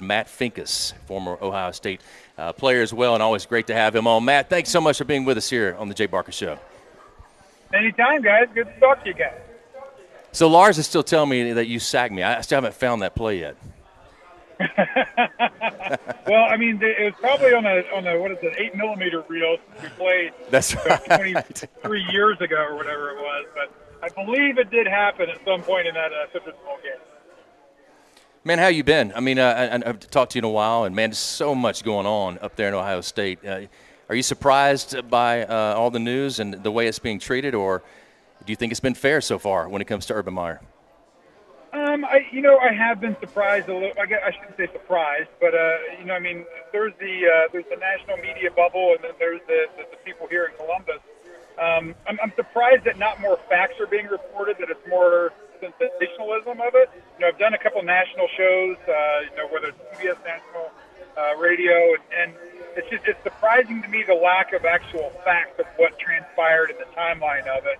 Matt Finkes, former Ohio State player as well, and always great to have him on. Matt, thanks so much for being with us here on the Jay Barker Show. Anytime, guys. Good to talk to you guys. So Lars is still telling me that you sacked me. I still haven't found that play yet. Well, I mean, it was probably on a what is it, 8mm reel we played. That's right. 23 years ago or whatever it was. But I believe it did happen at some point in that Super Bowl game. Man, how you been? I mean, I've talked to you in a while, and man, there's so much going on up there in Ohio State. Are you surprised by all the news and the way it's being treated, or do you think it's been fair so far when it comes to Urban Meyer? I have been surprised a little. I shouldn't say surprised, but I mean, there's the national media bubble, and then there's the people here in Columbus. I'm surprised that not more facts are being reported. That it's more sensationalism of it. I've done a couple national shows. Whether it's CBS National Radio, and it's surprising to me the lack of actual facts of what transpired in the timeline of it.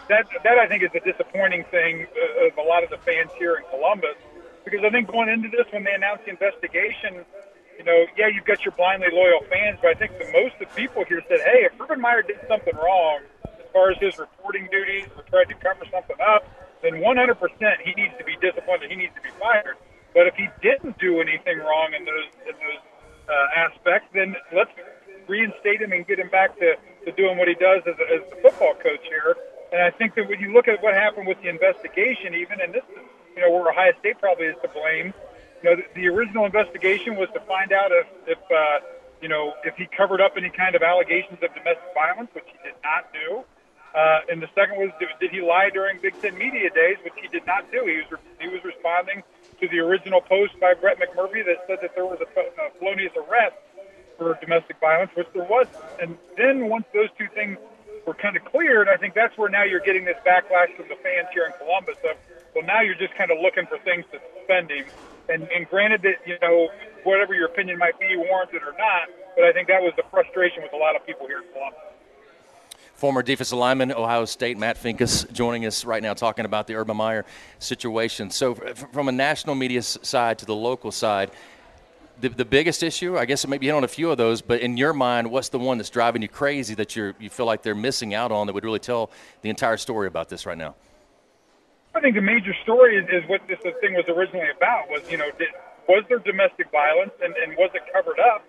That I think is a disappointing thing of a lot of the fans here in Columbus, because I think going into this, when they announced the investigation, you've got your blindly loyal fans, but I think most of the people here said, hey, if Urban Meyer did something wrong as far as his reporting duties or tried to cover something up, then 100% he needs to be disciplined and he needs to be fired. But if he didn't do anything wrong in those aspects, then let's reinstate him and get him back to doing what he does as the football coach here. And I think that when you look at what happened with the investigation, even, and this is, where Ohio State probably is to blame, the original investigation was to find out if he covered up any kind of allegations of domestic violence, which he did not do. And the second was, did he lie during Big Ten Media Days, which he did not do. He was responding to the original post by Brett McMurphy that said that there was a felonious arrest for domestic violence, which there wasn't. And then once those two things were kind of cleared, I think that's where now you're getting this backlash from the fans here in Columbus of, well, now you're just kind of looking for things to suspend him. And granted that, whatever your opinion might be, warranted or not, but I think that was the frustration with a lot of people here in Columbus. Former defensive lineman, Ohio State, Matt Finkes, joining us right now talking about the Urban Meyer situation. So from a national media side to the local side, the biggest issue, I guess maybe hit on a few of those, but in your mind, what's the one that's driving you crazy that you feel like they're missing out on that would really tell the entire story about this right now? I think the major story is what this thing was originally about was, was there domestic violence and was it covered up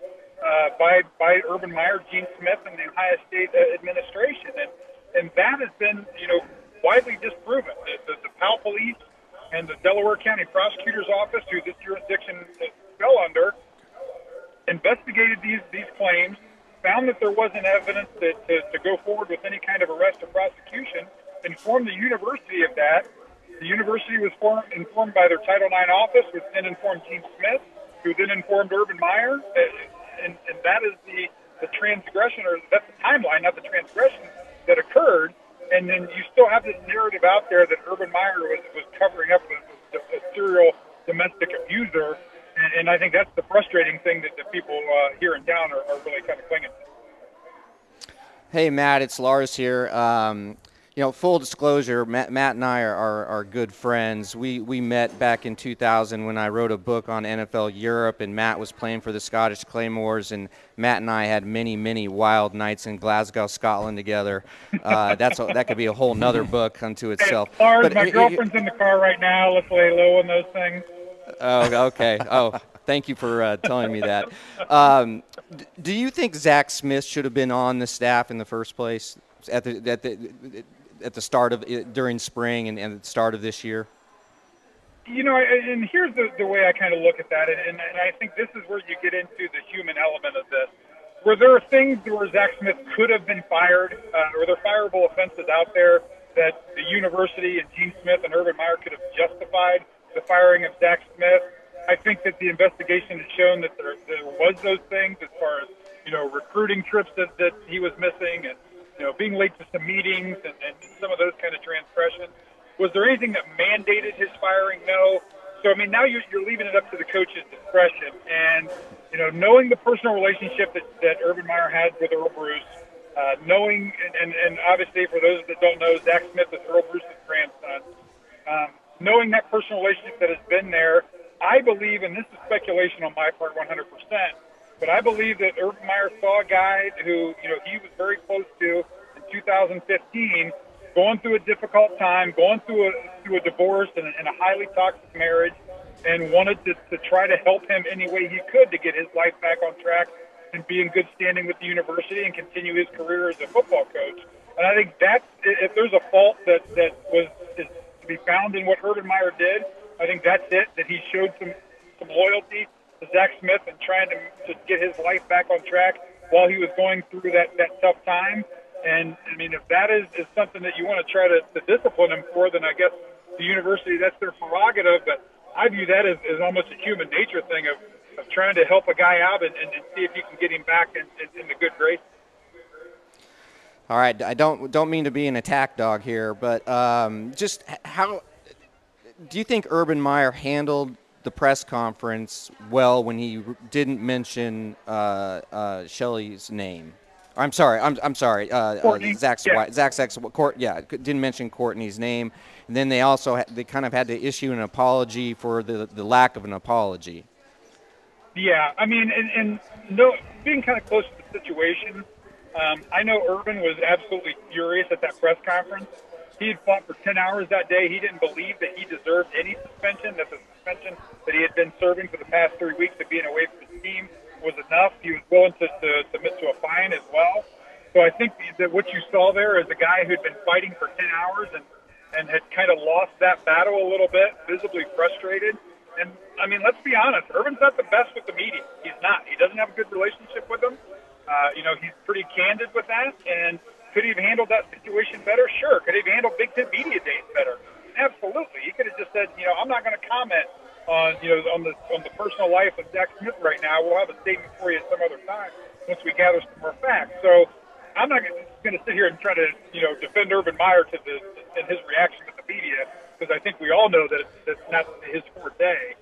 by Urban Meyer, Gene Smith, and the Ohio State administration? And that has been, widely disproven. The Powell Police and the Delaware County Prosecutor's Office, who this jurisdiction fell under, investigated these claims, found that there wasn't evidence to go forward with any kind of arrest or prosecution, informed the university of that. The university was informed by their Title IX office, which then informed Gene Smith, who then informed Urban Meyer, and that is the transgression, or that's the timeline, not the transgression, that occurred. And then you still have this narrative out there that Urban Meyer was covering up a serial domestic abuser, and I think that's the frustrating thing that the people here in town are really kind of clinging to. Hey, Matt, it's Lars here. Full disclosure, Matt and I are good friends. We met back in 2000 when I wrote a book on NFL Europe, and Matt was playing for the Scottish Claymores, and Matt and I had many, many wild nights in Glasgow, Scotland together. That could be a whole nother book unto itself. Hey, Lars, my girlfriend's in the car right now. Let's lay low on those things. Oh, okay. Oh, thank you for telling me that. Do you think Zach Smith should have been on the staff in the first place at the start of during spring and at the start of this year? And here's the way I kind of look at that, and I think this is where you get into the human element of this. Where there are things where Zach Smith could have been fired, or there are fireable offenses out there that the university and Gene Smith and Urban Meyer could have justified the firing of Zach Smith. I think that the investigation has shown that there was those things as far as, recruiting trips that he was missing and, being late to some meetings and some of those kind of transgressions. Was there anything that mandated his firing? No. So, now you're leaving it up to the coach's discretion. And, knowing the personal relationship that Urban Meyer had with Earl Bruce, knowing, and obviously for those that don't know, Zach Smith is Earl Bruce's grandson, knowing that personal relationship that has been there, I believe, and this is speculation on my part 100%, but I believe that Urban Meyer saw a guy who, he was very close to in 2015, going through a difficult time, going through a divorce and a highly toxic marriage, and wanted to try to help him any way he could to get his life back on track and be in good standing with the university and continue his career as a football coach. And I think that's, if there's a fault that is to be found in what Urban Meyer did, I think that's it, that he showed some loyalty to Zach Smith and trying to get his life back on track while he was going through that tough time. And, I mean, if that is something that you want to try to discipline him for, then I guess the university, that's their prerogative. But I view that as almost a human nature thing of trying to help a guy out and see if you can get him back in the good grace. All right, I don't mean to be an attack dog here, but just how do you think Urban Meyer handled the press conference well when he didn't mention Shelley's name? I'm sorry, Zach's wife. Zach's Court. Yeah, didn't mention Courtney's name, and then they also they kind of had to issue an apology for the lack of an apology. Yeah, I mean, and being kind of close to the situation, I know Urban was absolutely furious at that press conference. He had fought for 10 hours that day. He didn't believe that he deserved any suspension, that the suspension that he had been serving for the past 3 weeks of being away from his team was enough. He was willing to submit to a fine as well. So I think that what you saw there is a guy who'd been fighting for 10 hours and had kind of lost that battle a little bit, visibly frustrated. And, I mean, let's be honest, Urban's not the best with the media. He's not. He doesn't have a good relationship with them. He's pretty candid with that. And could he have handled that situation better? Sure. Could he have handled Big Ten Media Days better? Absolutely. He could have just said, I'm not going to comment on the personal life of Zach Smith right now. We'll have a statement for you at some other time once we gather some more facts. So I'm not going to sit here and try to, defend Urban Meyer and his reaction to the media, because I think we all know that that's not his forte.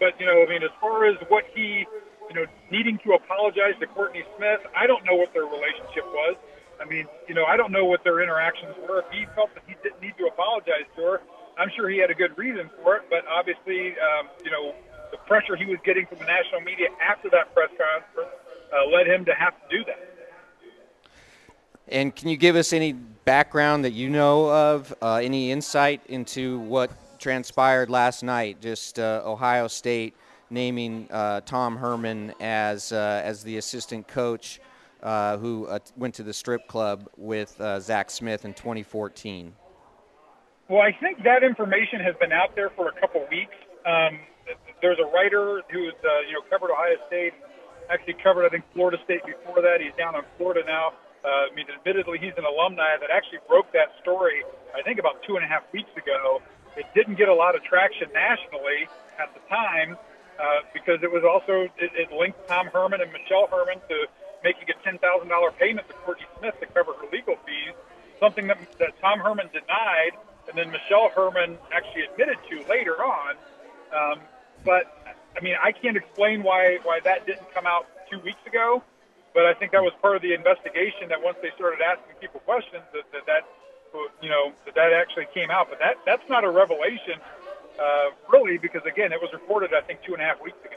But, as far as what he, needing to apologize to Courtney Smith, I don't know what their relationship was. I mean, I don't know what their interactions were. If he felt that he didn't need to apologize to her, I'm sure he had a good reason for it. But obviously, the pressure he was getting from the national media after that press conference led him to have to do that. And can you give us any background that you know of, any insight into what transpired last night? Just Ohio State naming Tom Herman as the assistant coach who went to the strip club with Zach Smith in 2014. Well, I think that information has been out there for a couple weeks. There's a writer who's covered Ohio State, actually covered I think Florida State before that. He's down in Florida now. Admittedly, he's an alumni that actually broke that story, I think, about 2.5 weeks ago. It didn't get a lot of traction nationally at the time because it was also it linked Tom Herman and Michelle Herman to making a $10,000 payment to Courtney Smith to cover her legal fees, something that Tom Herman denied, and then Michelle Herman actually admitted to later on. But, I can't explain why that didn't come out 2 weeks ago. But I think that was part of the investigation, that once they started asking people questions, that actually came out. But that's not a revelation, really, because, again, it was reported, I think, 2.5 weeks ago.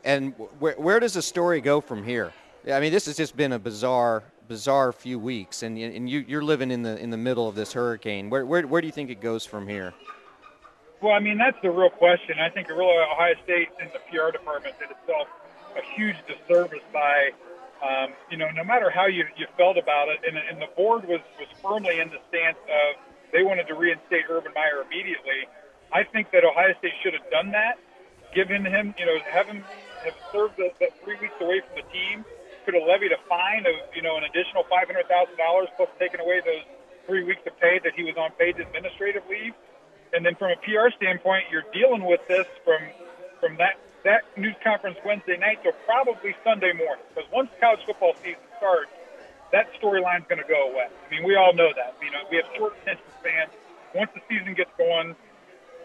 And where does the story go from here? This has just been a bizarre few weeks, and you're living in the middle of this hurricane. Where do you think it goes from here? Well, that's the real question. I think really Ohio State and the PR department did itself a huge disservice by, no matter how you felt about it, and the board was firmly in the stance of they wanted to reinstate Urban Meyer immediately. I think that Ohio State should have done that, given him, have served that 3 weeks away from the team, could have levied a fine of, an additional $500,000 plus taken away those 3 weeks of pay that he was on paid administrative leave. And then from a PR standpoint, you're dealing with this from that news conference Wednesday night till probably Sunday morning. Because once college football season starts, that storyline's going to go away. We all know that. We have short attention spans. Once the season gets going,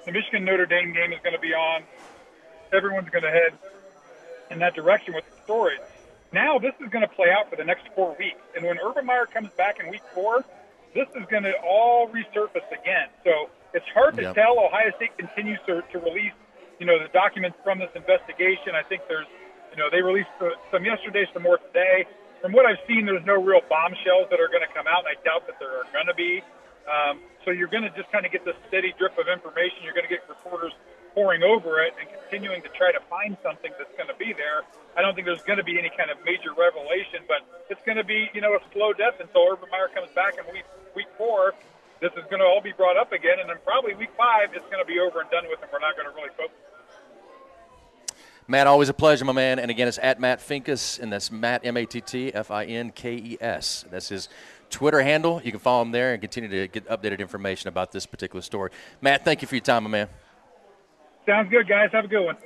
the Michigan-Notre Dame game is going to be on. Everyone's going to head in that direction with the stories. Now this is going to play out for the next 4 weeks. And when Urban Meyer comes back in week 4, this is going to all resurface again. So it's hard to Yep. tell. Ohio State continues to release, the documents from this investigation. I think there's, they released some yesterday, some more today. From what I've seen, there's no real bombshells that are going to come out, and I doubt that there are going to be. So you're going to just kind of get this steady drip of information. You're going to get reporters poring over it and continuing to try to find something that's going to be there. I don't think there's going to be any kind of major revelation, but it's going to be, a slow death until Urban Meyer comes back in week 4. This is going to all be brought up again, and then probably week 5 it's going to be over and done with, and we're not going to really focus. Matt, always a pleasure, my man. And again, it's at Matt Finkes, and that's Matt, Mattfinkes. That's his Twitter handle. You can follow him there and continue to get updated information about this particular story. Matt, thank you for your time, my man. Sounds good, guys. Have a good one.